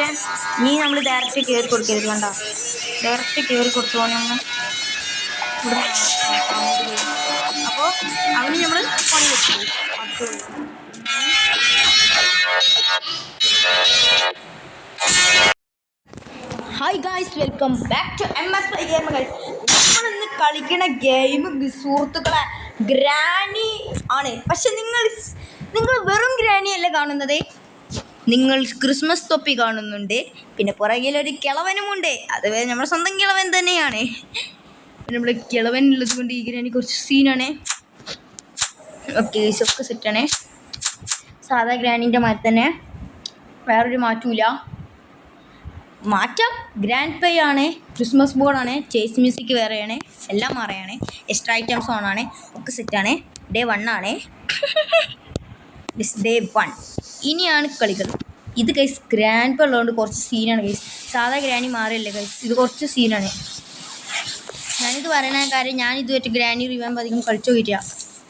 പക്ഷെ നീ നമ്മൾ ഡയറക്റ്റ് കയറി കൊടുക്കരുത്, കണ്ട ഡയറക്റ്റ് കയറി കൊടുത്തു നമ്മൾ ഇവിടെ. അപ്പോൾ അവന് നമ്മൾ പണി വെച്ചു. Hi guys, welcome back to MS game. Guys, നമ്മളിന്ന് കളിക്കുന്ന ഗെയിം സുഹൃത്തുക്കളെ ഗ്രാനി ആണ്. പക്ഷെ നിങ്ങൾ വെറും ഗ്രാനി അല്ല കാണുന്നത്, നിങ്ങൾ ക്രിസ്മസ് തൊപ്പി കാണുന്നുണ്ട്. പിന്നെ പുറകിലൊരു കിളവനുമുണ്ട്, അത് നമ്മുടെ സ്വന്തം കിളവൻ തന്നെയാണ്. പിന്നെ നമ്മുടെ കിളവൻ ഉള്ളത് കൊണ്ട് ഈ ഗ്രാനി കുറച്ച് സീനാണ്. ഓക്കെ, ഒക്കെ സെറ്റാണ്. സാധാ ഗ്രാനീൻ്റെ മാതിരി തന്നെ, വേറൊരു മാറ്റമില്ല. മാറ്റം ഗ്രാൻഡ് പേ ആണ്, ക്രിസ്മസ് ബോർഡാണ്, ചേസ് മ്യൂസിക് വേറെയാണ്, എല്ലാം മാറിയാണ്, എക്സ്ട്രാ ഐറ്റംസ് ഓണാണ്, ഒക്കെ സെറ്റാണ്. ഡേ 1 ആണ്. ഡേ 1 ഇനിയാണ് കളികൾ. ഇത് ഗൈസ് ഗ്രാൻഡ് പേ ഉള്ളതുകൊണ്ട് കുറച്ച് സീനാണ് ഗൈസ്. സാധാ ഗ്രാനി മാറിയല്ലേ ഗൈസ്, ഇത് കുറച്ച് സീനാണ്. ഞാനിത് പറയുന്ന കാര്യം, ഞാനിതുമായിട്ട് ഗ്രാനി റിവാമ്പ് അധികം കളിച്ചു നോക്കിയിട്ടില്ല.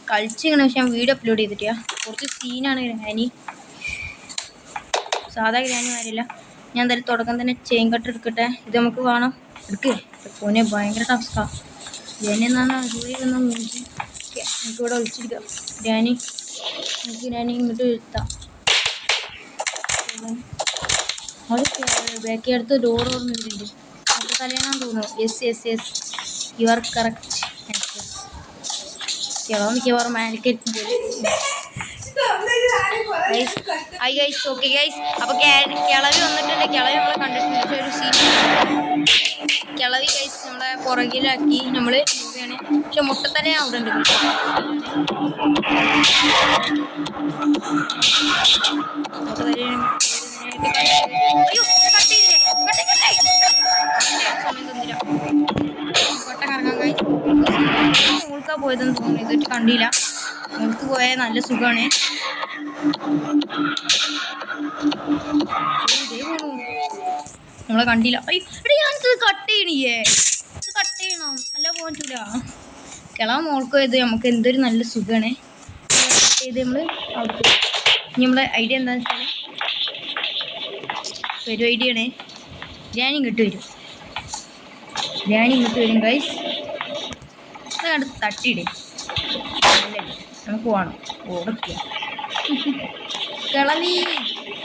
കളിച്ചിങ്ങനെ പക്ഷേ ഞാൻ വീഡിയോ അപ്ലോഡ് ചെയ്തിട്ടില്ല. കുറച്ച് സീനാണ് ഗ്രാനി, സാധാ ഗ്രാനി മാറിയില്ല. ഞാൻ എന്തായാലും തുടക്കം തന്നെ ചെയിൻ കട്ട് എടുക്കട്ടെ. ഇത് നമുക്ക് വേണം, എടുക്ക്. പോനെ ഭയങ്കര ടാസ്കാ. ഗ്രാനി എന്നാണ് അതുവഴി വന്ന മൂഞ്ചി. നമുക്കിവിടെ ഒളിച്ചിരിക്കാം. ഗ്രാനി ഇങ്ങോട്ട് എത്താം. അത് ബാക്കി അടുത്ത് ഡോർ ഓർമ്മിട്ടുണ്ട്. നമുക്ക് കല്യാണം തോന്നുന്നു. Yes you are correct. മിക്കവാറും മാനിക്കേറ്റ് ഹായ് ഗൈസ്. ഓക്കെ ഗൈസ്, അപ്പോൾ കിളവി വന്നിട്ടുണ്ട്. കിളവി നമ്മളെ കണ്ടിട്ടുണ്ട്. പക്ഷേ ഒരു സീൻ കിളവി ഗൈസ് നമ്മളെ പുറകിലാക്കി നമ്മൾ പോവുകയാണ്. പക്ഷെ മുട്ടത്തലേ അവിടെ ഉണ്ട്. അയ്യോ, കട്ട് ചെയ്തില്ലേ, സമയം തന്നില്ല. കൊട്ട കറങ്ങാൻ കഴിച്ചു. മുൾക്കാ പോയതെന്ന് തോന്നുന്നു, ഇതൊട്ട് കണ്ടില്ല. മുൾക്ക് പോയാൽ നല്ല സുഖമാണ്. നമ്മളെ കണ്ടില്ല. അയ്യോ എടാ, ഞാനിത് കട്ട് ചെയ്യണില്ലേ, ഇത് കട്ട് ചെയ്യണം, അല്ല പോകാൻ പറ്റൂല. കിളവ മോൾക്ക് പോയത് നമുക്ക് എന്തൊരു നല്ല സുഖമാണ്. കട്ട് ചെയ്ത് നമ്മൾ അവിടെ ഇനി നമ്മളെ ഐഡിയ എന്താണെന്ന് വെച്ചാൽ ഒരു ഐഡിയ ആണ്. ഗ്രാനി ഇങ്ങോട്ട് വരും ഗൈസ്. അത് കണ്ട് തട്ടിയിടേ, നമുക്ക് വേണം ഓടക്കുക. കിളവി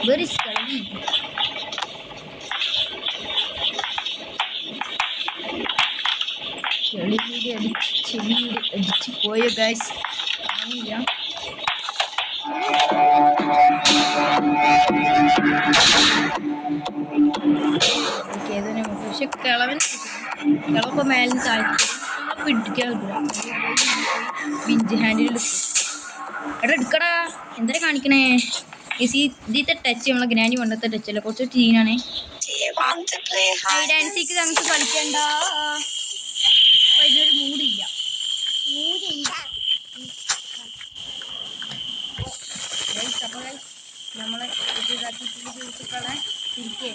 വെരി കിളവി. ചെളിയുടെ അടിച്ച് പോയോ ഗൈസ്, കാണില്ല. പക്ഷെ കിളവ മേലിന് താഴ്ത്തി പിടിക്കാൻ കിട്ടില്ല. ഹാൻഡിൽ എടാ എടുക്കടാ, എന്താ കാണിക്കണേ? ഇതിത്തെ ടച്ച് നമ്മളെ ഗ്രാനി കൊണ്ടത്തെ ടച്ചല്ല, കുറച്ച് ടീനാണ്. ഡാൻസിക്ക് നമുക്ക് കളിക്കണ്ട, ഇതിനൊരു മൂടില്ല. അപ്പോൾ നമ്മളെ സുഹൃത്തുക്കളെ തിരിക്കേ,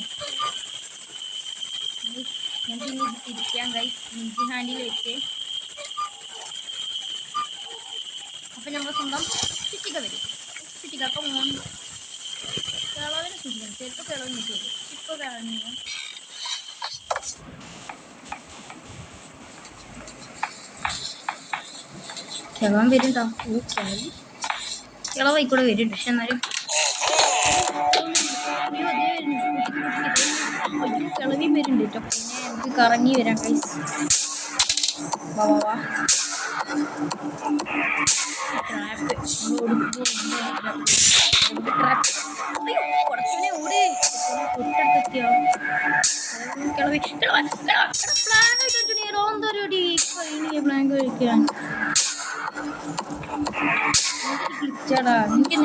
നമുക്ക് ഇനി തിരിക്കാം ഗൈസ്. ബിഞ്ച് ഹാൻഡിൽ വെച്ച് അപ്പം നമ്മൾ സ്വന്തം ചുറ്റിക്ക വരും. ചുറ്റിക്ക അപ്പം കിളവിനെ ചുറ്റിക്കണം. ചിലപ്പോൾ കിളവിന് വരും, ഇപ്പോൾ കിളവിന് കിളവൻ വരും കേട്ടോ. കിളവായി കൂടെ വരും. പക്ഷെ എന്നാലും കിളവിയും വരുന്നുണ്ട് കേട്ടോ. പിന്നെ നമുക്ക് കറങ്ങി വരാം ഗൈസ്. വാ കുറച്ചനെ ഓടി തൊട്ടടുത്തെത്തിയോ കിളവി. പ്ലാങ്ക് കഴിച്ചോണ്ടി പ്ലാങ്ക് കഴിക്കാൻ ക്ലിച്ചാടാ. എനിക്ക്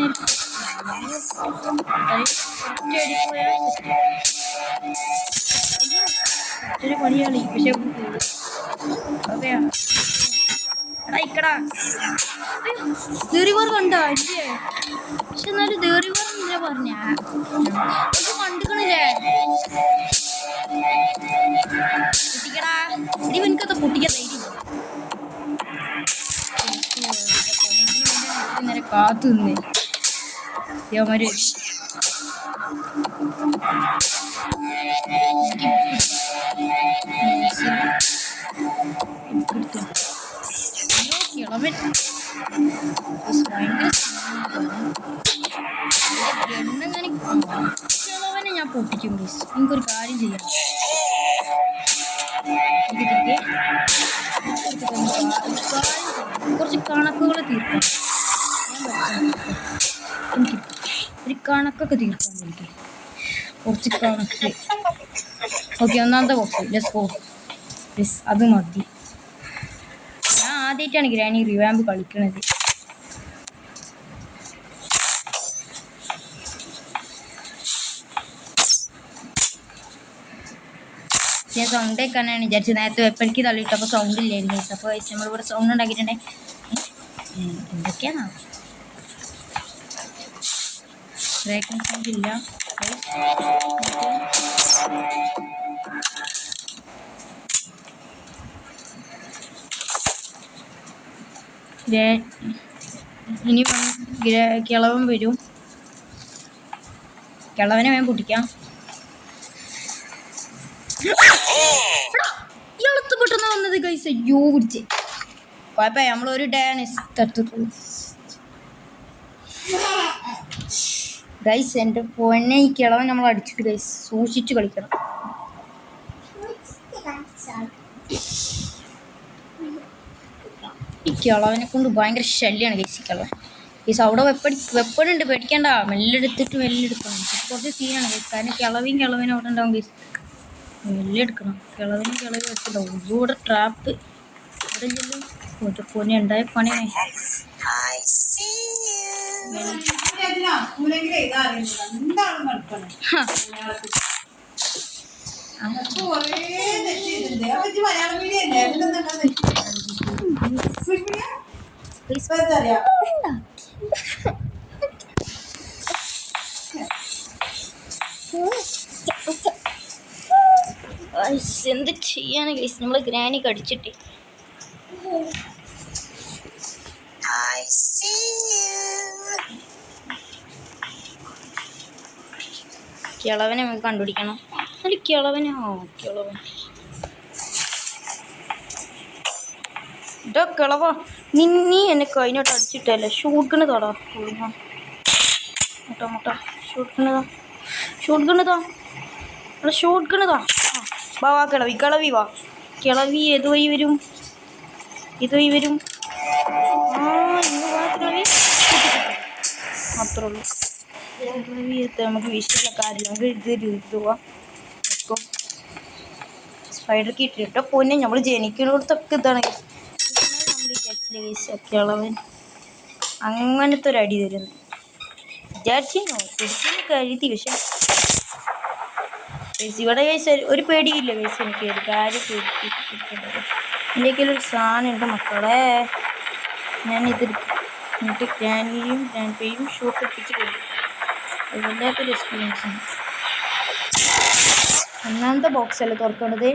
ഒത്തിരി പണിയാണ്. പക്ഷെ അതെയാ എടാ ഇക്കടാ ദേറിവാർ കണ്ടോ ഇല്ലേ? പക്ഷെ എന്നാലും ദേറിവാർ ഇല്ല പറഞ്ഞ കണ്ടിക്കണില്ലേ? പൊട്ടിക്കടാ, ഇടി എനിക്കത് പൊട്ടിക്കാൻ ധൈര്യം. നേരെ കാത്തു നിന്നേ ദേവന്മാര്. കിളവനെ ഞാൻ പൊട്ടിക്കും ഗൈസ്. എനിക്കൊരു കാര്യം ചെയ്യാം. കുറച്ച് കണക്കുകൾ തീർക്കാം. എനിക്ക് ഒരു കണക്കൊക്കെ തീർക്കാൻ എനിക്ക് കുറച്ച് കണക്ക്. ഓക്കെ, ഒന്നാമത്തെ ബോക്സ്. Let's go. യെസ്, അത് മതി. ഞാൻ ആദ്യമായിട്ടാണ് ഗ്രാനി റിവാമ്പ് കളിക്കണത്. ഞാൻ സൗണ്ട് കേൾക്കാനാണ് വിചാരിച്ചത്. നേരത്തെ വെപ്പടിക്ക് തള്ളിയിട്ടപ്പോൾ സൗണ്ട് ഇല്ലായിരുന്നു. അപ്പോൾ നമ്മളിവിടെ സൗണ്ട് ഉണ്ടാക്കിയിട്ടുണ്ടെങ്കിൽ എന്തൊക്കെയാണോ ബ്രേക്കിംഗ് സൗണ്ട് ഇല്ല. ഇനി കിളവൻ വരും. കിളവനെ വേഗം പൊട്ടിക്കാം. ഇയാളത്ത് പെട്ടെന്ന് വന്നത് ഗൈസ്. അയ്യോ കുടിച്ച് കുഴപ്പമില്ല, നമ്മളൊരു ഡേ ഗൈസ്. എൻ്റെ പൊന്നെ ഈ കിളവൻ നമ്മൾ അടിച്ചിട്ട് ഗൈസ് സൂക്ഷിച്ച് കളിക്കണം. ഈ കിളവനെ കൊണ്ട് ഭയങ്കര ശല്യമാണ് ഗൈസ്. ഈ കിളവൻ ഗൈസ് അവിടെ വെപ്പണുണ്ട്, പേടിക്കേണ്ട. മെല്ലെടുത്തിട്ട് മെല്ലെടുക്കണം. കുറച്ച് സീനാണ് ഗൈസ്. കാരണം കിളവനും അവിടെ ഉണ്ടാവും ഗൈസ്. മെല്ലെടുക്കണം. കിളവി വെച്ചില്ല. ഒന്നുകൂടെ ട്രാപ്പ് അവിടെ ചെല്ലും. ഒരു പൊന്നെ ഉണ്ടായ പണിയായി. എന്ത് ചെയ്യാന് ഗൈസ്, നമ്മള് ഗ്രാനി കടിച്ചിട്ട്. കിളവനെ നമുക്ക് കണ്ടുപിടിക്കണം. അതിൽ കിളവനെ കിളവൻ ഇതാ കിളവ. നീ എന്നെ കഴിഞ്ഞോട്ട് അടിച്ചിട്ടല്ലേ. ഷൂട്ട് തൊടാ മുട്ട ഷൂട്ട് ഗണ്ണതാ. വാ കിളവി വാ. കിളവി ഏതുവഴി വരും? ഇതുവഴി വരും. ഇന്ന് വാ കിളവി. അത്രേ ഉള്ളൂ. കിളവി നമുക്ക് വിഷയമുള്ള കാര്യം. നമുക്ക് ഇത് പോവാം. സ്പൈഡർ കിട്ടിട്ടോ പൊന്നെ. നമ്മൾ ജനിക്കുന്നിടത്തൊക്കെ ഇതാണ് നമ്മൾ വിചാരിച്ചില്ല ഗൈസ്. കിളവൻ അങ്ങനത്തെ ഒരു അടി തരുന്നു വിചാരിച്ചിരുന്നോ? ശരിക്കും കരുതി. പക്ഷെ ഇവിടെ ഗൈസ് ഒരു പേടിയില്ല ഗൈസ്. എനിക്ക് ഒരു കാര്യം പേടിക്കുന്നത് എൻ്റെ കയ്യിലൊരു സാധനം ഉണ്ട് മക്കളെ. ഞാനിതെടുക്കും. എന്നിട്ട് ഗ്രാൻഡിയും ഗ്രാൻഡ്പേയും ഷോക്ക് എത്തിച്ച് കൊടുക്കും. അത് വല്ലാത്തൊരു എക്സ്പീരിയൻസാണ്. ഒന്നാമത്തെ ബോക്സ് അല്ലേ തുറക്കേണ്ടത്.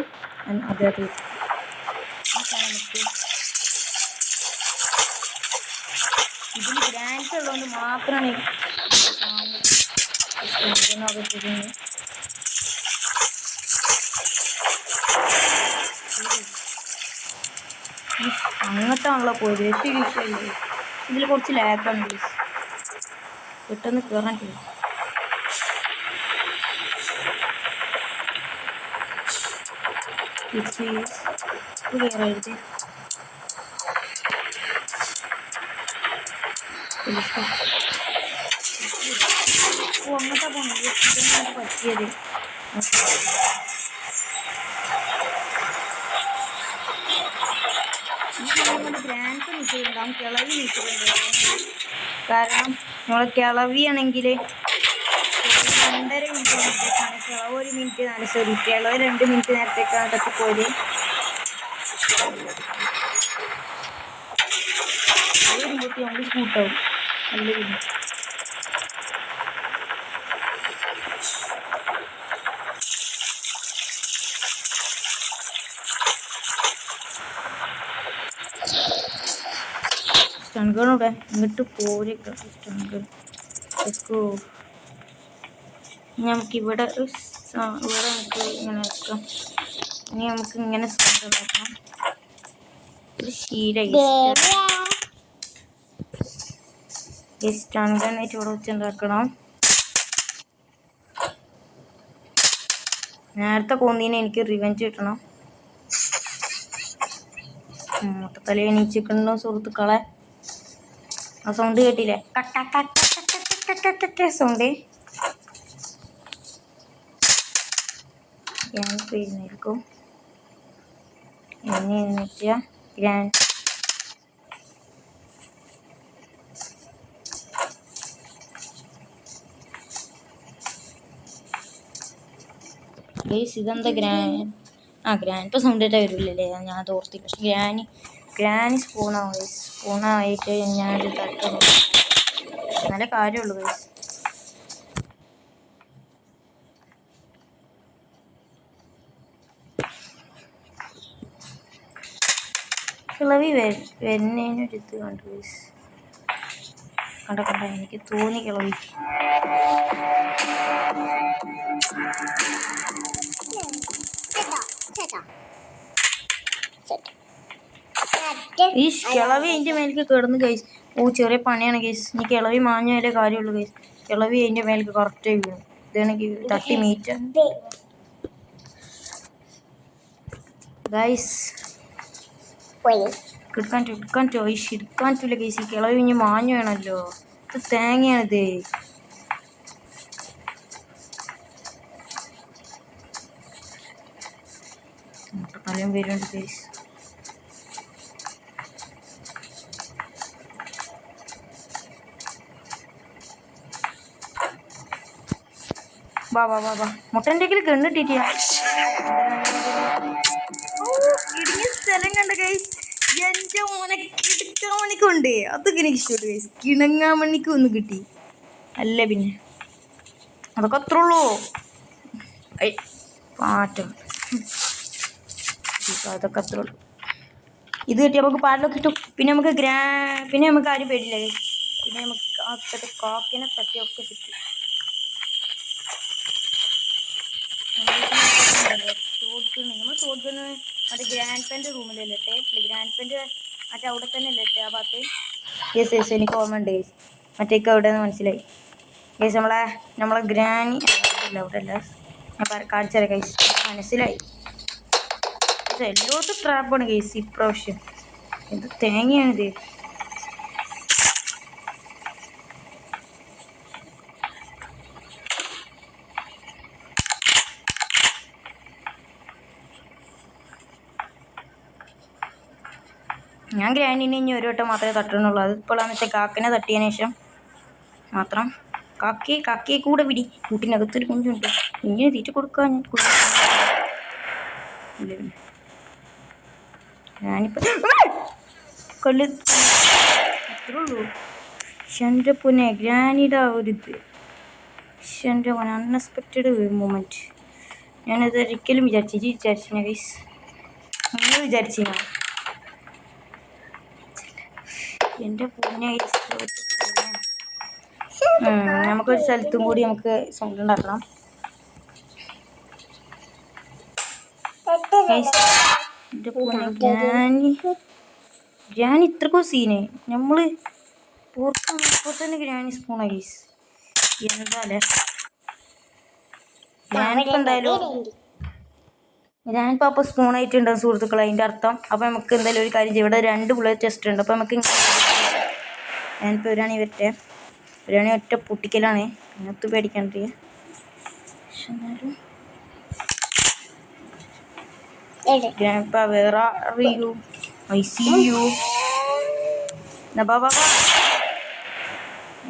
അതെ ഈ സാധനം ഇതിൽ ഗ്രാൻഡ്സ് ഉള്ളതുകൊണ്ട് മാത്രമാണ് അങ്ങോട്ടാണല്ലോ പോയത്. വിഷയമില്ല. ഇതിൽ കുറച്ച് ലാഗാണ് പ്ലീസ്. പെട്ടെന്ന് കയറാൻ പറ്റില്ല. ഇത് കയറരുത്. അങ്ങോട്ടാ പോണത്. ഇതൊന്നും പറ്റിയത്. ഗ്രാൻഡ് നീച്ചിട്ടുണ്ടാവും. കിളവി നീച്ചിട്ടുണ്ട്. കാരണം നമ്മൾ കിളവിയാണെങ്കിൽ 2.5 മിനിറ്റ് നേരത്തേക്കാണ്. കിളവ് 1 മിനിറ്റ് കിളവ് 2 മിനിറ്റ് നേരത്തേക്കാണ് തട്ടിപ്പോയത്. വരുമ്പോഴത്തേക്ക് നമ്മൾ സ്കൂട്ടാവും. നല്ല പിന്നെ സ്റ്റൺഗണൂടെ ഇങ്ങോട്ട് പോരൊക്കെ. സ്റ്റൺഗൺ നമുക്കിവിടെ നമുക്ക് ഇങ്ങനെ വെക്കാം. ഇനി നമുക്ക് ഇങ്ങനെ സ്റ്റൺഗൺ വെക്കാം. ഒരു ശീല ഈ സ്റ്റൺ ഗണ്ണായിട്ട് ഇവിടെ വെച്ചുണ്ടാക്കണം. നേരത്തെ കൊന്നീനെ എനിക്ക് റിവെഞ്ച് കിട്ടണം. മൊത്തത്തല എണീച്ചിട്ടുണ്ടോ സുഹൃത്തുക്കളെ? ആ സൗണ്ട് കേട്ടില്ലേ? സൗണ്ട് ഞാനിപ്പോൾ ഇരുന്നേൽക്കും. എന്നെ എഴുന്നേറ്റിയ ഗ്രാൻഡ് ഇതെന്താ ഗ്രാൻഡ് ഇപ്പോൾ സൗണ്ട് ആയിട്ട് വരില്ലല്ലേ? ഞാൻ അത് ഓർത്തില്ല. പക്ഷെ ഗ്രാനി സ്പൂണായിട്ട് ഞാനത് തട്ടുന്നു. നല്ല കാര്യമുള്ളൂ ഗൈസ്. കിളവി വരുന്നതിനൊരിത് കണ്ടു ഗൈസ്. കണ്ട എനിക്ക് തോന്നി കിളവി. ഈ കിളവി അതിൻ്റെ മേലേക്ക് കിടന്ന് ഗൈസ്. ചെറിയ പണിയാണ് ഗൈസ്. ഇനി കിളവി മാഞ്ഞാലേ കാര്യമുള്ളൂ ഗൈസ്. കിളവി അതിൻ്റെ മേലേക്ക് കറക്റ്റ് വീഴും. ഇതാണെങ്കിൽ തട്ടി മീറ്റ ഗൈസ്. എടുക്കാൻ പറ്റില്ല ഗൈസ്. ഈ കിളവി ഇനി മാഞ്ഞു വേണമല്ലോ. ഇത് തേങ്ങയാണിത്. പലയും വരുന്നുണ്ട് ഗൈസ്. വാ മുട്ടൻ്റെ കണ്ണിട്ടിട്ടില്ല. ഇടുങ്ങിയ സ്ഥലം കണ്ട ഗൈസ്. എൻ്റെ മോനെ കിടക്കാമണിക്കുണ്ട്. അതൊക്കെ എനിക്ക് ഇഷ്ടപ്പെട്ടു ഗൈസ്. കിണങ്ങാമണിക്ക് ഒന്ന് കിട്ടി. അല്ല പിന്നെ അതൊക്കെ അത്ര ഉള്ളൂ. പാറ്റം അതൊക്കെ അത്ര ഉള്ളൂ. ഇത് കിട്ടി നമുക്ക് പാലൊക്കെ കിട്ടും. പിന്നെ നമുക്ക് ആരും പേടില്ല. പിന്നെ നമുക്ക് കാക്കിനെ പറ്റിയൊക്കെ കിട്ടും. നമ്മൾ ഷോട്ട്ഗണ് മറ്റേ ഗ്രാൻഡ് പെൻ്റെ റൂമിലല്ലേ ഇട്ടേ? ഗ്രാൻഡ് പെൻ്റെ മറ്റേ അവിടെ തന്നെ അല്ലേ ഇട്ടേ? ആ ഭാഗത്ത്. യെസ് എനിക്ക് ഓർമ്മ ഉണ്ട് ഗൈസ്. മറ്റേക്ക് എവിടെയെന്ന് മനസ്സിലായി ഗൈസ്. നമ്മളെ ഗ്രാനി ഇല്ല അവിടെ അല്ല. ഞാൻ കാണിച്ചു ഗൈസ്. മനസ്സിലായി. എല്ലായിടത്തും ട്രാപ്പാണ് ഗൈസ് ഇപ്രാവശ്യം. എന്ത് തേങ്ങയാണിത്. ഞാൻ ഗ്രാൻഡിനെ ഇനി ഒരു വട്ടം മാത്രമേ തട്ടുന്നുള്ളൂ. അത് ഇപ്പോഴാന്ന് വെച്ചാൽ കാക്കിനെ തട്ടിയതിന് ശേഷം മാത്രം. കാക്കയെ കൂടെ പിടി. കൂട്ടിനകത്തൊരു കുഞ്ഞുണ്ട്. കുഞ്ഞിന് തീറ്റ കൊടുക്കാൻ ഞാനിപ്പോൾ കൊല്ല് അത്രേ ഉള്ളൂ. എൻ്റെ പൊന്നെ ഗ്രാനിയുടെ ഒരിത്. എൻ്റെ പൊന്നെ അൺഎക്സ്പെക്റ്റഡ് മൂമെൻറ്റ്. ഞാനത് ഒരിക്കലും വിചാരിച്ചില്ല ഗൈസ്. നിങ്ങൾ വിചാരിച്ചില്ല? എൻ്റെ പൊന്നെ നമുക്കൊരു സ്ഥലത്തും കൂടി നമുക്ക് സൗണ്ട് ഉണ്ടാക്കണം. എൻ്റെ പൊന്നെ ഗ്രാനി ഇത്രക്കും സീന്. നമ്മൾ ഇപ്പോൾ തന്നെ ഗ്രാനി സ്പൂണാ ഗൈസ്. എന്താല്ലേ ഗ്രാനിപ്പോൾ എന്തായാലും ഞാനിപ്പോൾ സ്പൂണായിട്ടുണ്ടാവും സുഹൃത്തുക്കളെ. അതിൻ്റെ അർത്ഥം. അപ്പോൾ നമുക്ക് എന്തായാലും ഒരു കാര്യം ചെയ്യും. ഇവിടെ 2 ബുള്ളറ്റ് ടെസ്റ്റ് ഉണ്ട്. അപ്പോൾ നമുക്ക് ഞാനിപ്പോൾ ഒരാണി വരട്ടെ. ഒരാണി ഒറ്റ പൊട്ടിക്കലാണ്. അതിനകത്ത് പേടിക്കാണ്ട്. പക്ഷെ എന്നാലും ഗ്രാൻഡ്പാ വേറെ അറിയൂ. I see you. ബാ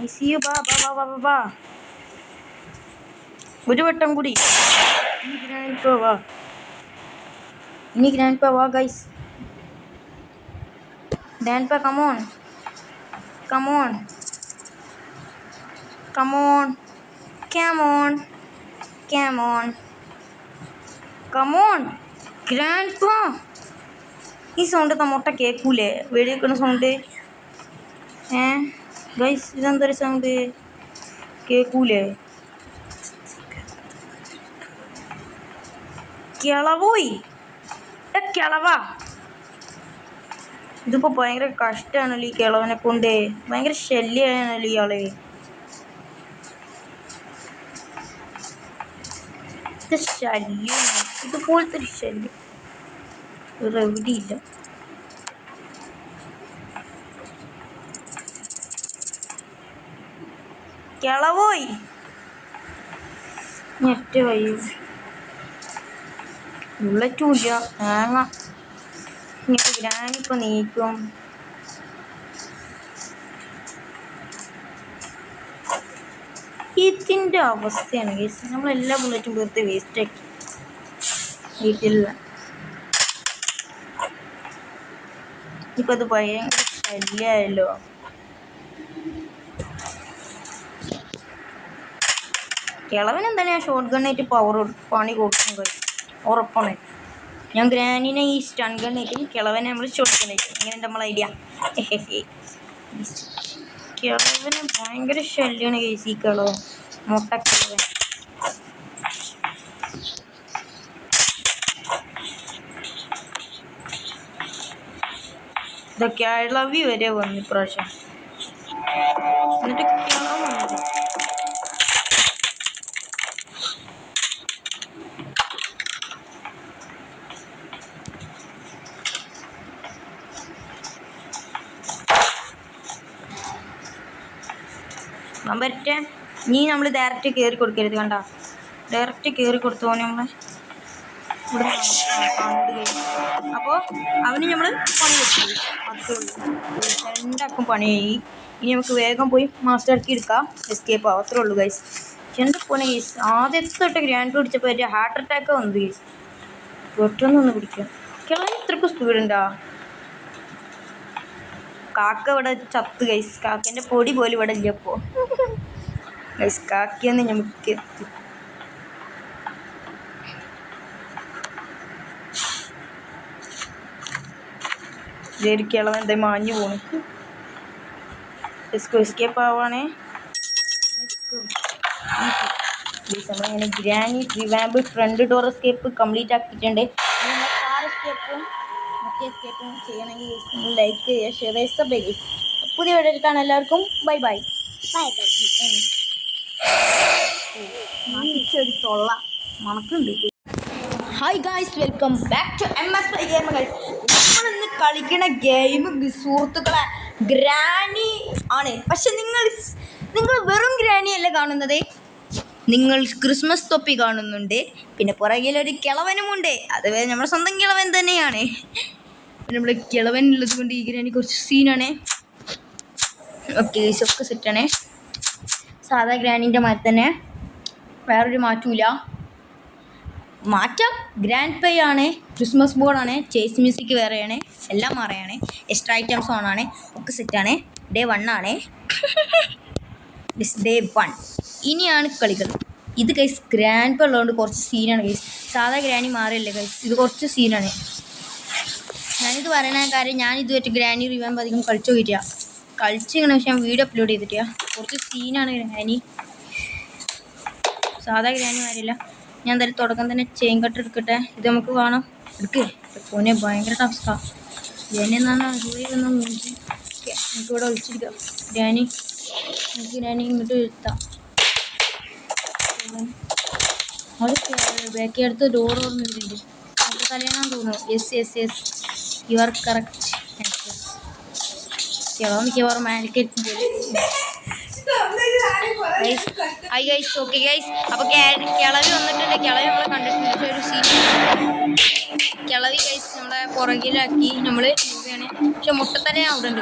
ഐ സി യു. ബാ ഒരു വട്ടം കൂടി. ഇനി ഗ്രാൻഡ്പാ വാ ഗൈസ്. Grandpa come on. ഗ്രാൻഡ്പാ. ഈ സൗണ്ട് മുട്ട കേൾക്കൂലേ? വെടിവെക്കുന്ന സൗണ്ട്. ഗൈസ് ഇതെന്തൊരു സൗണ്ട് കേൾക്കൂലേ? കിളവോയി കിളവാ. ഇതിപ്പോൾ ഭയങ്കര കഷ്ടമാണല്ലോ ഈ കിളവനെ കൊണ്ട്. ഭയങ്കര ശല്യമാണല്ലോ ഇയാളെ. ഇത് ശല്യമാണ്, ഇതുപോലത്തെ ഒരു ശല്യം വേറെ എവിടെയില്ല. കിളവോയി ഞെറ്റ വയ്യ, ബുള്ളറ്റുമില്ല, തേങ്ങ. ഇനിയിപ്പോൾ ഗ്രാനിപ്പോൾ നീക്കും. ഇതിൻ്റെ അവസ്ഥയാണ് കേസ്. നമ്മളെല്ലാ ബുള്ളറ്റും വെറുതെ വേസ്റ്റാക്കി വീട്ടില്ല. ഇപ്പം അത് ഭയങ്കര ശല്യമായല്ലോ. കിളവൻ എന്താണ് ഞാൻ ഷോർട്ട് ഗണ്ണായിട്ട് പണി കൊടുക്കും കഴിയും ഉറപ്പാണ്. ഞാൻ ഗ്രാനിനെ ഈ സ്റ്റൺ ഗണ്ണായിട്ടും കിളവനെ നമ്മൾ ഷോർട്ട് ഗണ്ണായിട്ടും. അങ്ങനെയുണ്ട് നമ്മളെ ഐഡിയ. കിളവന് ഭയങ്കര ശല്യമാണ് കേസ് ഈ കിളവൻ, മുട്ടക്കിളവൻ. ഇതൊക്കെ ഇളവി വരെ വന്നു ഇപ്രാവശ്യം. എന്നിട്ട് കിളവൻ വന്നത് പറ്റേ. നീ നമ്മൾ ഡയറക്റ്റ് കയറി കൊടുക്കരുത്, കണ്ട ഡയറക്റ്റ് കയറി കൊടുത്തു പോനെ നമ്മളെ ഇവിടെ കണ്ട് കഴിഞ്ഞു. അപ്പോൾ അവന് നമ്മൾ പണി കൊടുത്തു, അത്രേ ഉള്ളൂ. രണ്ടാക്കും പണിയായി. ഇനി നമുക്ക് വേഗം പോയി മാസ്റ്റർ ആക്കി എടുക്കാം, എസ്കേപ്പ് ആവും, അത്രേ ഉള്ളൂ ഗൈസ്. എന്ത് പോണേ ഗൈസ്, ആദ്യത്തെ തൊട്ട് ഗ്രാൻഡ് പിടിച്ചപ്പോൾ ഒരു ഹാർട്ട് അറ്റാക്ക് വന്നത് ഗൈസ്. പെട്ടെന്നൊന്ന് പിടിക്കാം. കിളവൻ ഇത്രയ്ക്ക് സ്പീഡുണ്ടാ. കാക്ക ഇവിടെ ചത്ത് ഗൈസ്. കാക്കൻ്റെ പൊടി പോലും ഇവിടെ ഇല്ല ഇപ്പോൾ ഗൈസ്. കാക്കയൊന്ന് നമുക്ക് എത്തി. ഇതൊരു കിളവൻ എന്താ മാഞ്ഞു പോണു. എസ്കേപ്പ് ആവാണേ. നമ്മളിങ്ങനെ Granny revamp front door escape complete ആക്കിയിട്ടുണ്ട്. കാർ എസ്കേപ്പും മറ്റേ എസ്കേപ്പും ചെയ്യണമെങ്കിൽ ലൈക്ക് ചെയ്യുക, ഷെയർ ചെയ്യുക, സബ് ചെയ്യുക. പുതിയ വീഡിയോ എടുക്കാൻ എല്ലാവർക്കും ബൈ ബൈ. ഒരു തൊള്ള മണക്കുണ്ട്. Hi guys, welcome back to MSY gamer guys. നമ്മളിന്ന് കളിക്കണ ഗെയിം സുഹൃത്തുക്കളെ ഗ്രാനി ആണ്. പക്ഷെ നിങ്ങൾ വെറും ഗ്രാനി അല്ല കാണുന്നത്, നിങ്ങൾ ക്രിസ്മസ് തൊപ്പി കാണുന്നുണ്ട്. പിന്നെ പുറകിലൊരു കിളവനുമുണ്ട്, അത് നമ്മുടെ സ്വന്തം കിളവൻ തന്നെയാണ്. പിന്നെ നമ്മുടെ കിളവൻ ഉള്ളത് കൊണ്ട് ഈ ഗ്രാനി കുറച്ച് സീനാണ്. ഓക്കെ ഒക്കെ സെറ്റാണ്. സാധാ ഗ്രാനിൻ്റെ മാതിരി തന്നെ, വേറൊരു മാറ്റമില്ല. മാറ്റം ഗ്രാൻഡ് പേ ആണ്, ക്രിസ്മസ് ബോർഡാണ്, ചേസ് മ്യൂസിക് വേറെയാണ്, എല്ലാം മാറയാണ്, എക്സ്ട്രാ ഐറ്റംസ് ഓണാണ്, ഒക്കെ സെറ്റാണ്. ഡേ 1 ആണ്. ഡേ 1 ഇനിയാണ് കളികൾ. ഇത് ഗൈസ് ഗ്രാൻഡ് പേ ഉള്ളതുകൊണ്ട് കുറച്ച് സീനാണ് ഗൈസ്. സാധാ ഗ്രാനി മാറിയല്ലേ ഗൈസ്, ഇത് കുറച്ച് സീനാണ്. ഞാനിത് പറയണ കാര്യം, ഞാനിതുമായിട്ട് ഗ്രാനി റിവാമ്പ് അധികം കളിച്ചു നോക്കിയിട്ടാ. കളിച്ചിങ്ങനെ പക്ഷെ ഞാൻ വീഡിയോ അപ്ലോഡ് ചെയ്തിട്ടാ. കുറച്ച് സീനാണ് ഗ്രാനി, സാധാ ഗ്രാനി മാറിയില്ല. ഞാൻ എന്തായാലും തുടക്കം തന്നെ ചെയിൻ കട്ട് എടുക്കട്ടെ. ഇത് നമുക്ക് കാണാം. എടുക്ക് പോനെ, ഭയങ്കര ടാസ്ക്കാണ്. ഗ്രാനി എന്നാണ് അറിയുന്ന മൂഞ്ചി. ഓക്കെ, നമുക്കിവിടെ ഒളിച്ചിരിക്കാം. ഗ്രാനി നമുക്ക് ഗ്രാനി ഇങ്ങോട്ട് എത്താം. അത് ബാക്കി അടുത്ത് ഡോർ ഓർമ്മിട്ടുണ്ട്. നമുക്ക് തലയാണെന്ന് തോന്നുന്നു. Yes you are correct. മിക്കവാറും മാനിക്കേറ്റ് ഹായ് ഗൈസ്. ഓക്കെ ഗൈസ്, അപ്പോൾ കിളവി വന്നിട്ടുണ്ട്. കിളവി നമ്മളെ കണ്ടിട്ടുണ്ട്. ഒരു സീൻ കിളവി ഗൈസ് നമ്മളെ പുറകിലാക്കി നമ്മൾ പോവുകയാണ്. പക്ഷെ മുട്ടത്തല അവിടെ ഉണ്ട്.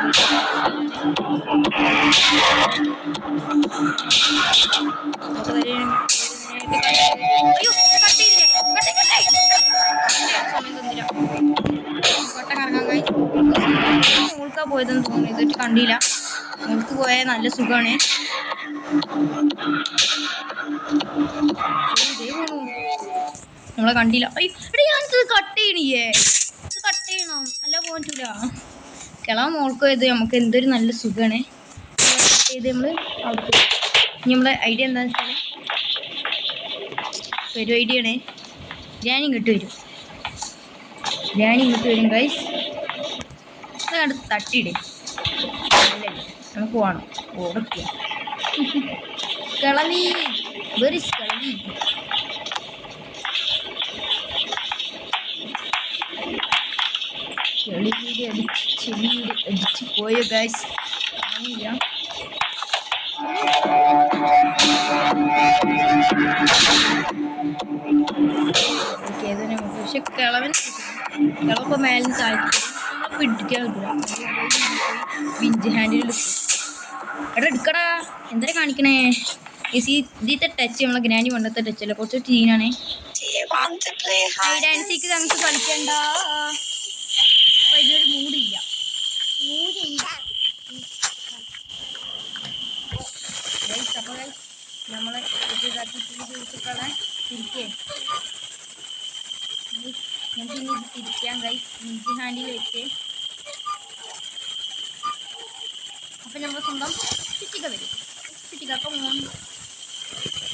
അയ്യോ കട്ട് ചെയ്തില്ലേ, സമയം തന്നില്ല. കൊട്ട കറങ്ങാൻ കഴിയും. മുൾക്കാ പോയതെന്ന് തോന്നുന്നു, ഇതൊട്ട് കണ്ടില്ല. മുൾക്ക് പോയാൽ നല്ല സുഖമാണ്. നമ്മളെ കണ്ടില്ല. അയ്യോ എടാ, ഞാനിത് കട്ട് ചെയ്യണില്ലേ, ഇത് കട്ട് ചെയ്യണം, അല്ല പോയിട്ടില്ല. കിളവൻ മോൾക്ക് പോയത് നമുക്ക് എന്തൊരു നല്ല സുഖമാണ്. കട്ട് ചെയ്ത് നമ്മൾ അവിടെ ഇനി നമ്മളെ ഐഡിയ എന്താണെന്ന് വെച്ചാൽ ഒരു ഐഡിയ ആണ്. ഗ്രാനി ഇങ്ങോട്ട് വരും ഗൈസ്. കണ്ട് തട്ടിയിടേ നമുക്ക് വേണം ഓടൊക്കെ കിളവി വെരി കിളവി ചെളിവീട് അടിച്ച് പോയോ ഗൈസ് കാണില്ല പക്ഷെ കിളവ മേലിന് താഴ്ത്തി പിടിക്കാൻ വിഞ്ച് ഹാൻഡിൽ എടാ എടുക്കടാ എന്താ കാണിക്കണേ ഇതിത്തെ ടച്ച് നമ്മളെ ഗ്രാൻഡി പണ്ടത്തെ ടച്ച് അല്ല കുറച്ച് ടീനാണേ ഡാൻസിക്ക് നമുക്ക് കളിക്കണ്ട ഇതിനൊരു മൂടില്ല നമ്മളെ സുഹൃത്തുക്കളെ തിരിക്കേ നമുക്ക് ഇനി ഇത് തിരിക്കാം ഗൈസ് വിഞ്ച് ഹാൻഡിൽ വെച്ച് അപ്പം നമ്മൾ സ്വന്തം ചുറ്റിക്ക വരും ചുറ്റിക്ക അപ്പം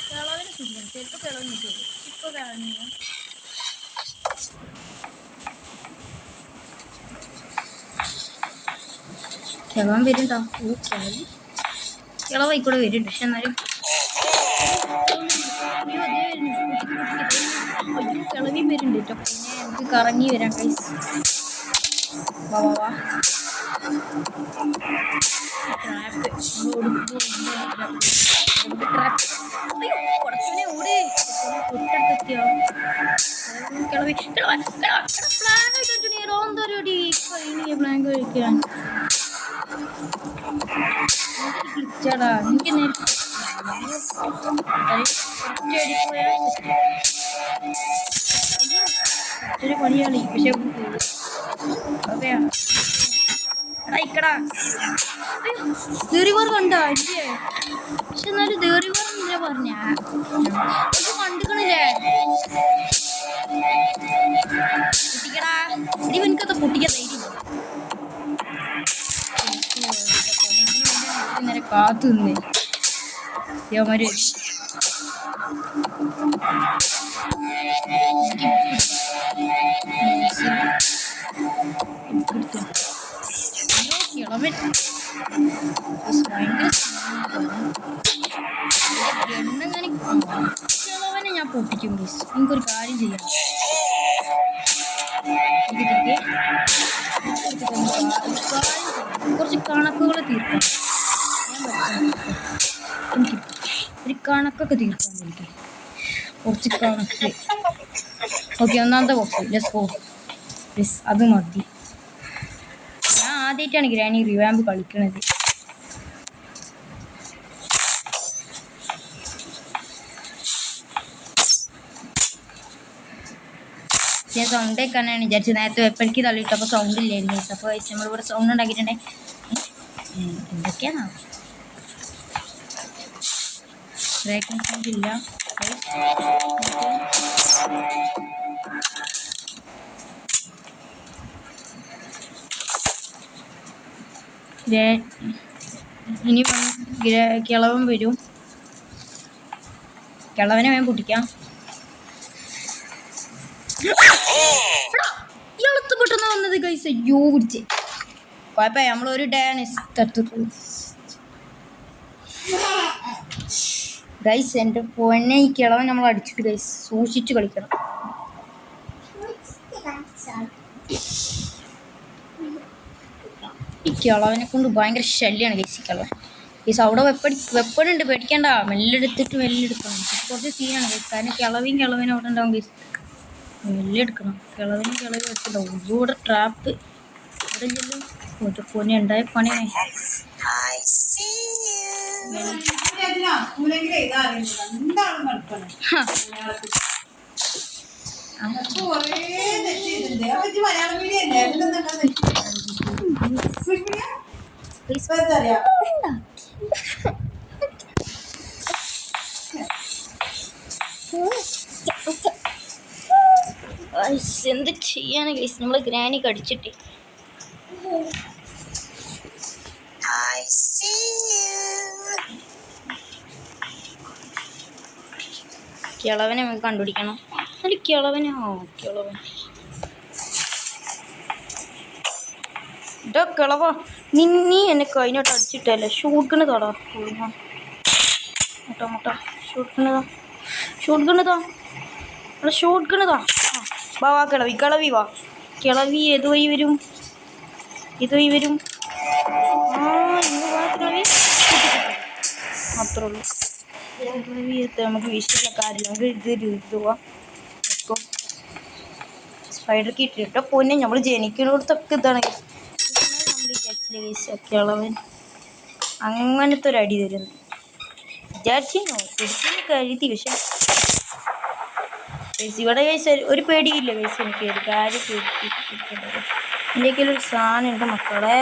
കിളവിനെ ചുറ്റിക്കണം ചിലപ്പോൾ കിളവിന് വരും ഇപ്പോൾ കിളവിന് കിളവൻ വരുന്നുണ്ടോ ഓ കിളവായിക്കൂടെ വരുന്നുണ്ട് പക്ഷെ എന്നാലും അയ്യോ കിളവി വരുന്നുണ്ട് കേട്ടോ പിന്നെ നമുക്ക് കറങ്ങി വരാം ഗൈസ് വാ വാ വാ ട്രാപ്പ് അയ്യോ കുറച്ചനെ ഓടേ തൊട്ടടുത്തെത്തിയോ കിളവി പ്ലാൻ കഴിച്ചോ എന്തോടി കഴിഞ്ഞ പ്ലാൻ കഴിക്കാൻ ാ എനിക്ക് ഒത്തിരി പണിയാണ് പക്ഷെ അതെയാ ഇക്കടാ ദേറിവാർ കണ്ടോ ഇല്ലേ പക്ഷെ എന്നാലും ദേറിവാർ ഇല്ല പറഞ്ഞ കണ്ടിക്കണില്ലേ പൊട്ടിക്കടാ ഇടി എനിക്കത് പൊട്ടിക്കാൻ ധൈര്യം നേരെ കാത്തു നിന്നേ യവന്മാര് കിളവനെ ഞാൻ പൊട്ടിക്കും പ്ലീസ് എനിക്കൊരു കാര്യം ചെയ്യാം കുറച്ച് കണക്കുകൾ തീർക്കാം എനിക്ക് ഒരു കണക്കൊക്കെ തീർക്കാൻ എനിക്ക് കുറച്ച് കണക്ക് ഓക്കെ ഒന്നാമത്തെ ബോക്സ് ലെറ്റ്സ് ഗോ യെസ് അത് മതി ഞാൻ ആദ്യമായിട്ടാണ് ഗ്രാനി റിവാമ്പ് കളിക്കണത് ഞാൻ സൗണ്ട് കേൾക്കാനാണ് വിചാരിച്ചത് നേരത്തെ വെപ്പടിക്ക് തള്ളിയിട്ടപ്പോൾ സൗണ്ട് ഇല്ലായിരുന്നു അപ്പോൾ നമ്മളിവിടെ സൗണ്ട് ഉണ്ടാക്കിയിട്ടുണ്ടെങ്കിൽ എന്തൊക്കെയാണോ ബ്രേക്കിംഗ് സൗണ്ട് ഇല്ല ഇനി കിളവൻ വരും കിളവനെ വേഗം പൊട്ടിക്കാം ഇയാളത്ത് പെട്ടെന്ന് വന്നത് ഗൈസ് അയ്യോ പിടിച്ച് കുഴപ്പമില്ല നമ്മളൊരു ഡാൻസ് ഗൈസ് എൻ്റെ പൊന്നെ ഈ കിളവൻ നമ്മൾ അടിച്ചിട്ട് ഗൈസ് സൂക്ഷിച്ച് കളിക്കണം ഈ കിളവനെ കൊണ്ട് ഭയങ്കര ശല്യമാണ് ഗൈസ് ഈ കിളവൻ ഗൈസ് അവിടെ വെപ്പണുണ്ട് പേടിക്കണ്ട മെല്ലെടുത്തിട്ട് മെല്ലെടുക്കണം കുറച്ച് സീനാണ് ഗൈസ് കാരണം കിളവനും അവിടെ ഉണ്ടാവും ഗൈസ് മെല്ലെടുക്കണം കിളവി എടുത്തില്ല ഒന്നുകൂടെ ട്രാപ്പ് അവിടെ ചെല്ലും ഒരു പൊന്നെ ഉണ്ടായ പണിയാണ് എന്ത് ചെയ്യാന് ഗൈസ് നമ്മള് ഗ്രാനി കടിച്ചിട്ട് കിളവനെ നമുക്ക് കണ്ടുപിടിക്കണം ഒരു കിളവനെ കിളവൻ ഇതാ കിളവാ, നീ എന്നെ കഴിഞ്ഞോട്ട് അടിച്ചിട്ടല്ലേ. ഷൂട്ടിന് തൊടാ മുട്ട മുട്ട ഷൂട്ടിനതാ ഷൂട്ടിനതാ അവിടെ ഷൂട്ടിനതാ. വാ വാ കിളവി വാ. കിളവി ഏത് വഴി വരും? ഇതുവഴി വരും. ഇന്ന് വാ കിളവി. അത്രേ ഉള്ളൂ. കിളവി നമുക്ക് വിഷയമുള്ള കാര്യം. നമുക്ക് ഇത് പോവാം. സ്പൈഡർ കിട്ടിട്ടോ പൊന്നെ. നമ്മൾ ജനിക്കുന്നിടത്തൊക്കെ ഇതാണ് നമ്മൾ വിചാരിച്ചില്ല കിളവൻ അങ്ങനത്തെ ഒരു അടി തരുന്നു വിചാരിച്ചിരുന്നു. ശരിക്കും കരുതി. പക്ഷെ ഇവിടെ ഒരു പേടിയില്ല കേസ്. എനിക്ക് ഒരു കാര്യം പേടിക്കേണ്ടത്. എൻ്റെ കയ്യിലൊരു സാധനം ഉണ്ട് മക്കളെ.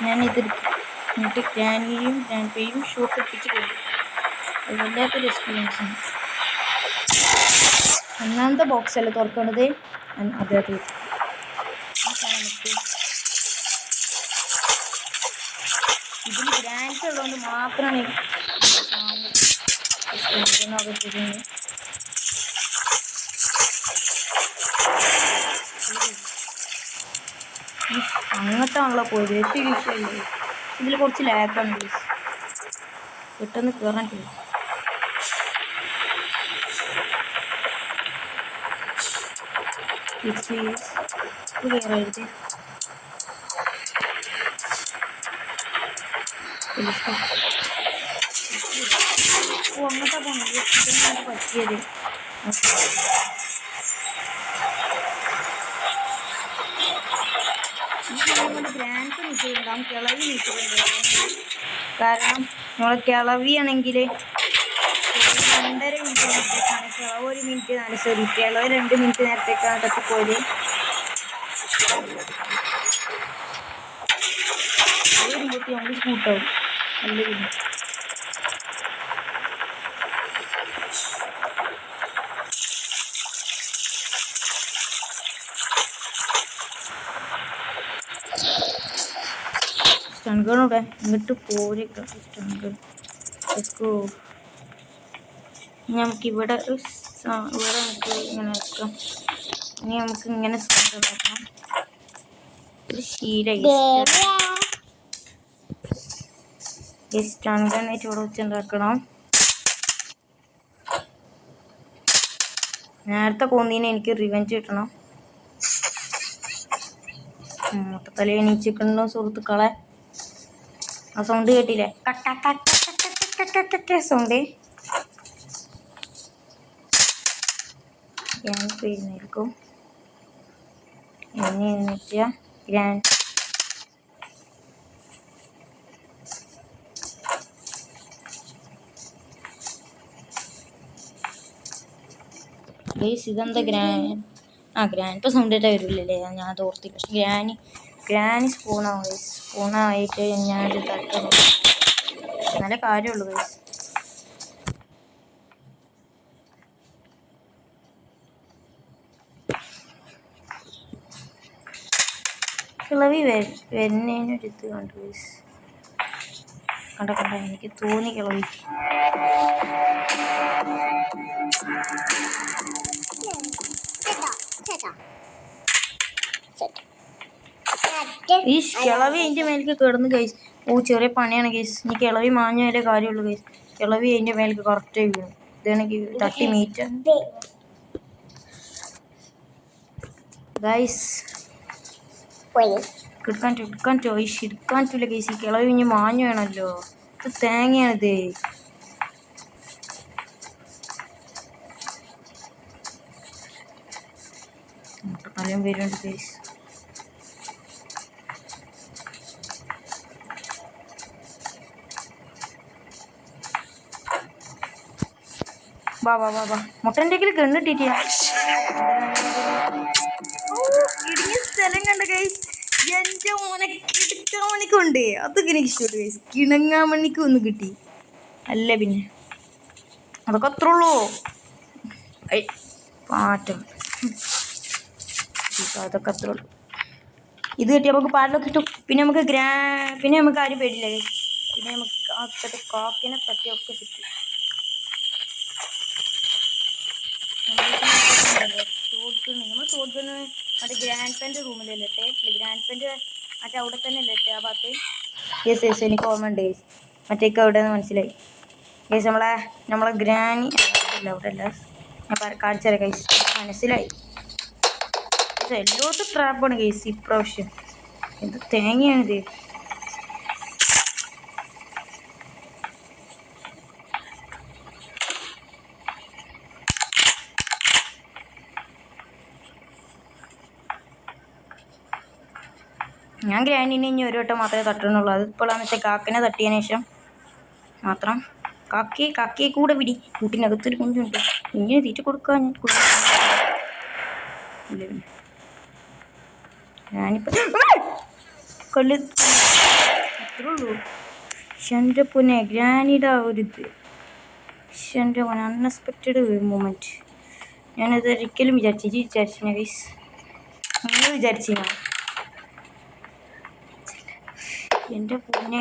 ഞാനിതെടുക്കും. എന്നിട്ട് ഗ്രാൻഡിയും ഗ്രാൻഡ്പയും ഷോട്ട് എത്തിച്ച് കൊടുക്കും. അത് വല്ലാത്തൊരു എക്സ്പീരിയൻസ് ആണ്. ഒന്നാമത്തെ ബോക്സ് അല്ലേ തുറക്കേണ്ടത്. അതെ അതെ ഇതിൽ ഗ്രാൻഡ് ഉള്ളതുകൊണ്ട് മാത്രമാണ് അങ്ങനത്താണല്ലോ പോയത്. ഏറ്റവും വിഷയമില്ല. ഇതിൽ കുറച്ച് ലാക്കാണ് പ്ലീസ്. പെട്ടെന്ന് കയറാൻ പറ്റും. കയറരുത്. അങ്ങനത്തെ പോണത് ഇതൊന്നും പറ്റിയത്. ഗ്രാൻഡ് നീച്ചിട്ടുണ്ടാവും, കിളവി നീച്ചിട്ടുണ്ടാവും. കാരണം നമ്മളെ കിളവിയാണെങ്കിൽ 2.5 മിനിറ്റ് നേരത്തേക്കാണ്, കിളവ് 1 മിനിറ്റ് 4 കിളവ് 2 മിനിറ്റ് നേരത്തേക്കാണ് തട്ടിപ്പോയത്. വരുമ്പോഴത്തേക്ക് നമ്മൾ സ്കൂട്ടാവും. നല്ല പിന്നെ സ്റ്റൺഗണൂടെ ഇങ്ങോട്ട് പോരെ. സ്റ്റൺഗൺ നമുക്കിവിടെ നമുക്ക് ഇങ്ങനെ വെക്കാം. ഇനി നമുക്ക് ഇങ്ങനെ സൗണ്ട് ഉണ്ടാക്കണം. ഒരു ശീലം സ്റ്റൺഗൺ ചൂട് വെച്ചുണ്ടാക്കണം. നേരത്തെ കൊന്നീനെ എനിക്ക് റിവെഞ്ച് കിട്ടണം. മൊത്തത്തല എണീച്ചിട്ടുണ്ടോ സുഹൃത്തുക്കളെ? ആ സൗണ്ട് കേട്ടില്ലേ? സൗണ്ട് ഞാനിപ്പോൾ എഴുന്നേൽക്കും. എഴുന്നേറ്റ ഗ്രാൻഡ് ഇതെന്താ ഗ്രാൻഡ് ഇപ്പോൾ സൗണ്ട് ആയിട്ട് വരില്ലല്ലേ? ഞാൻ അത് ഓർത്തില്ല. പക്ഷെ ഗ്രാനി സ്പൂണായിട്ട് ഞാനൊരു തട്ട നല്ല കാര്യമുള്ളൂ ഗൈസ്. കിളവി വരുന്നതിനൊരിത് കണ്ടു ഗൈസ്. കണ്ട എനിക്ക് തോന്നി കിളവി. ഈ കിളവി അതിൻ്റെ മേലേക്ക് കിടന്ന് ഗൈസ്. ചെറിയ പണിയാണ് ഗൈസ്. ഇനി കിളവി മാഞ്ഞാലേ കാര്യമുള്ളൂ ഗൈസ്. കിളവി അതിൻ്റെ മേലേക്ക് കറക്റ്റായി വീണു. ഇതാണെങ്കിൽ തട്ടി മീറ്റ് ഗൈസ്. എടുക്കാൻ പറ്റില്ല ഗൈസ്. ഈ കിളവി ഇനി മാഞ്ഞു വേണമല്ലോ. ഇത് തേങ്ങയാണിത്. പലരും വരുന്നുണ്ട് ഗൈസ്. വാ മുട്ടൻ്റെ കണ്ണിട്ടിട്ട് ഇടുങ്ങിയ സ്ഥലം കണ്ട ഗൈസ്. എൻ്റെ മോനെ കിടക്കാമണിക്കുണ്ട്. അതൊക്കെ എനിക്ക് ഇഷ്ടപ്പെട്ടു ഗൈസ്. കിണങ്ങാമണിക്ക് ഒന്ന് കിട്ടി അല്ല പിന്നെ അതൊക്കെ അത്ര ഉള്ളൂ. പാറ്റം അതൊക്കെ അത്ര ഉള്ളൂ. ഇത് കിട്ടി നമുക്ക് പാലൊക്കെ കിട്ടും. പിന്നെ നമുക്ക് ആരും പേടില്ല. പിന്നെ നമുക്ക് കാക്കിനെ പറ്റിയൊക്കെ കിട്ടും. നമ്മൾ ഷോട്ട് ഗണ്ണ് മറ്റേ ഗ്രാൻഡ് പെൻ്റെ റൂമിലല്ലേ? ഗ്രാൻഡ് പെൻ്റെ മറ്റേ അവിടെ തന്നെ അല്ലേ ആ ഭാഗത്ത്? യെസ് യെസ്, എനിക്ക് ഓർമ്മ ഉണ്ട് ഗൈസ്. മറ്റേക്ക് അവിടെ നിന്ന് മനസ്സിലായി ഗൈസ്. നമ്മളെ ഗ്രാനി അല്ല, അവിടെ അല്ല. ഞാൻ കാണിച്ചു തരാം ഗൈസ്. മനസ്സിലായി. എല്ലായിടത്തും ട്രാപ്പാണ് ഗൈസ് ഇപ്രാവശ്യം. എന്ത് തേങ്ങയാണിത്. ഞാൻ ഗ്രാനീനെ ഇനി ഒരു വട്ടം മാത്രമേ തട്ടണുള്ളൂ. അത് ഇപ്പോഴാന്ന് വെച്ചാൽ കാക്കനെ തട്ടിയതിന് ശേഷം മാത്രം. കാക്കയെ കൂടെ പിടി. കൂട്ടിനകത്തൊരു കുഞ്ഞുണ്ട്. ഇങ്ങനെ തീറ്റ കൊടുക്കാൻ ഞാനിപ്പോൾ കൊല്ലു അത്രേ ഉള്ളൂ. എൻ്റെ പൊന്നെ ഗ്രാനിയുടെ ആ ഒരു ഇത്, എൻ്റെ പൊന്നെ അൺഎക്സ്പെക്റ്റഡ് മൂമെൻറ്റ്. ഞാനത് ഒരിക്കലും വിചാരിച്ചില്ല ഗൈസ്. നിങ്ങൾ വിചാരിച്ചില്ല? എൻ്റെ പൊന്നെ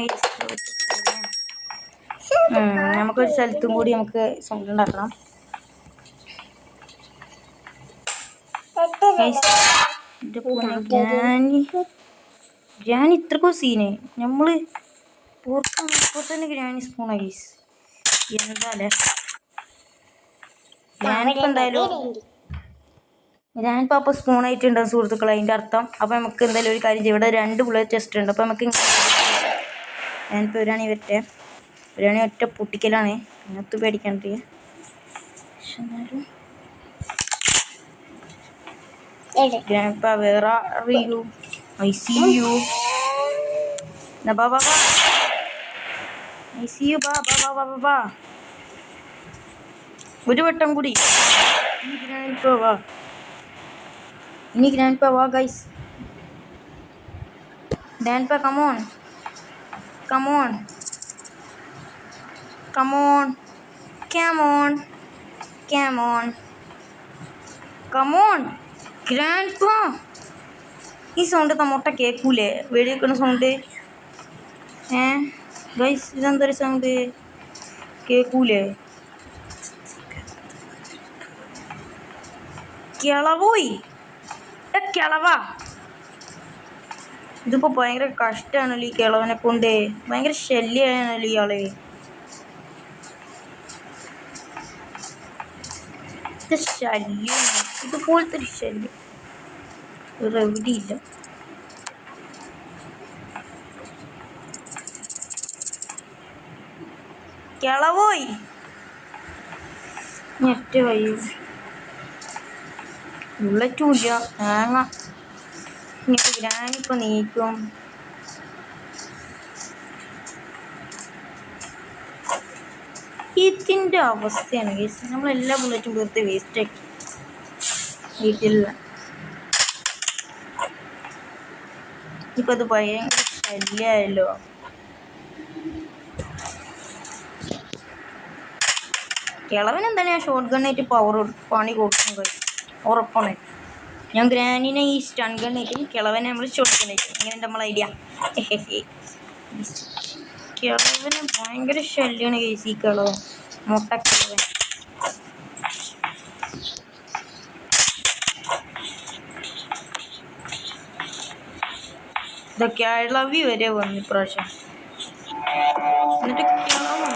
നമുക്കൊരു സ്ഥലത്തും കൂടി നമുക്ക് സൗണ്ട് ഉണ്ടാക്കണം. എൻ്റെ പൊന്നെ ഗ്രാനി ഇത്രക്കും സീന്. നമ്മള് ഇപ്പോൾ തന്നെ ഗ്രാനി സ്പൂണാ ഗൈസ്. എന്താല്ലേ ഗ്രാനിക്ക് എന്തായാലും ഗ്രാൻഡ് പാപ്പ സ്പൂണായിട്ടുണ്ടാവും സുഹൃത്തുക്കളെ, അതിൻ്റെ അർത്ഥം. അപ്പോൾ നമുക്ക് എന്തായാലും ഒരു കാര്യം ചെയ്യും. ഇവിടെ 2 ബുള്ളറ്റ് ടെസ്റ്റ് ഉണ്ട്. അപ്പോൾ നമുക്ക് ഞാനിപ്പോൾ ഒരാണി വരട്ടെ. ഒരാണി ഒറ്റ പൊട്ടിക്കലാണ്. അതിനകത്ത് പേടിക്കാണ്ട്. പക്ഷെ എന്നാലും ഗ്രാൻഡ് വേറെ അറിയൂ. I see you. ബാ ഐ സി യു. ബാ ഒരു വട്ടം കൂടി. ഇനി ഗ്രാൻഡ് വാ guys. Grand come on come on come on come on come on come on grand. ഈ സൗണ്ട് തമ്മോട്ട കേൾക്കൂലേ? വെടിവെക്കുന്ന സൗണ്ട്. ഗൈസ് ഇതെന്തൊരു സൗണ്ട് കേൾക്കൂലേ? കിളവോയി കിളവാ. ഇതിപ്പോൾ ഭയങ്കര കഷ്ടമാണല്ലോ ഈ കിളവനെ കൊണ്ട്. ഭയങ്കര ശല്യമാണല്ലോ ഇയാള്. ഇത് ശല്യം, ഇതുപോലത്തെ ഒരു ശല്യം വേറെ എവിടെയില്ല. കിളവോയി ഞെറ്റ വയ്യ. ബുള്ളറ്റുമില്ല, തേങ്ങ. ഇനിയിപ്പോൾ ഗ്രാനിപ്പോൾ നീക്കും. ഇതിൻ്റെ അവസ്ഥയാണ് ഗൈസ്. നമ്മളെല്ലാ ബുള്ളറ്റും വെറുതെ വേസ്റ്റാക്കി വീട്ടില്ല. ഇപ്പം അത് ഭയങ്കര ശല്യമായല്ലോ. കിളവനെന്താണ് ഞാൻ ഷോർട്ട് ഗണ്ണായിട്ട് പണി കൊടുക്കും കഴിയും ഉറപ്പാണ്. ഞാൻ ഗ്രാനിനെ ഈ സ്റ്റൺ ഗണ്ണായിട്ടും കിളവനെ നമ്മൾ ഷോർട്ട് ഗണ്ണായിട്ടും. എങ്ങനെയുണ്ട് നമ്മളെ ഐഡിയ? കിളവന് ഭയങ്കര ശല്യമാണ് കേസ്. ഈ കിളവൻ മുട്ടക്കിളവൻ. ഇതൊക്കെ കിളവി വരെ വന്നു ഇപ്രാവശ്യം. എന്നിട്ട് കിളവൻ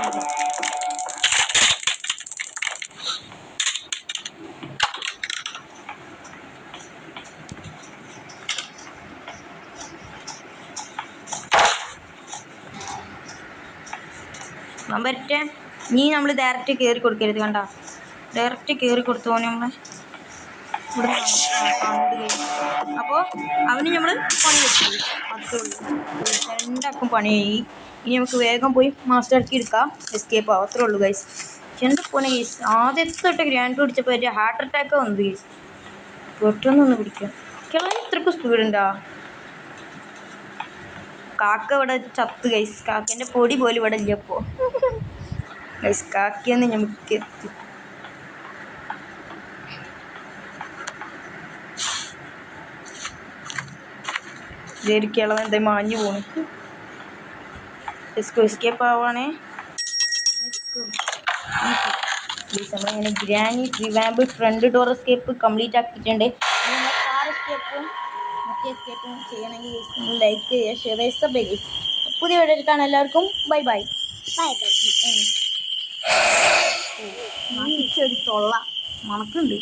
വരട്ടെ. ഇനി നമ്മൾ ഡയറക്റ്റ് കയറി കൊടുക്കരുത്. കണ്ട ഡയറക്റ്റ് കയറി കൊടുത്തു പോകാൻ നമ്മൾ ഇവിടെ കണ്ട് കഴിഞ്ഞു. അപ്പോൾ അവന് നമ്മൾ പണി വെച്ചു. അത്രേ ഉള്ളൂ. രണ്ടാക്കും പണിയായി. ഇനി നമുക്ക് വേഗം പോയി മാസ്റ്റർ ആക്കി എടുക്കാം. എസ്കേപ്പ് ആവും. അത്രേ ഉള്ളൂ ഗൈസ്. എന്ത് പോണെ ഗൈസ്. ആദ്യത്തെ തൊട്ട് ഗ്രാൻഡ് പിടിച്ചപ്പോൾ ഒരു ഹാർട്ട് അറ്റാക്ക് വന്നത് ഗൈസ്. പെട്ടെന്നൊന്ന് പിടിക്കാം. കിളവൻ ഇത്രക്കും സ്പീഡുണ്ടാ. കാക്ക ഇവിടെ ചത്ത് ഗൈസ്. കാക്കൻ്റെ പൊടി പോലും ഇവിടെ ഇല്ല ഇപ്പോൾ ഗൈസ്. കാക്കയൊന്ന് നമുക്ക് എത്തി. ഇതൊരു കിളവൻ എന്താ മാഞ്ഞു പോണു. എസ്കേപ്പ് ആവാണേ. നമ്മളിങ്ങനെ Granny revamp front door escape complete ആക്കിയിട്ടുണ്ട്. കാർ എസ്കേപ്പ് എസ്കേപ്പും ചെയ്യണമെങ്കിൽ ഗൈസ് നിങ്ങൾ ലൈക്ക് ചെയ്യുക, ഷെയർ ചെയ്യുക, സബ് ഗൈസ്. പുതിയ വീഡിയോ കാണാൻ എല്ലാവർക്കും ബൈ ബൈ. ബൈ. ഒരു തൊള്ള മണക്കുണ്ട്.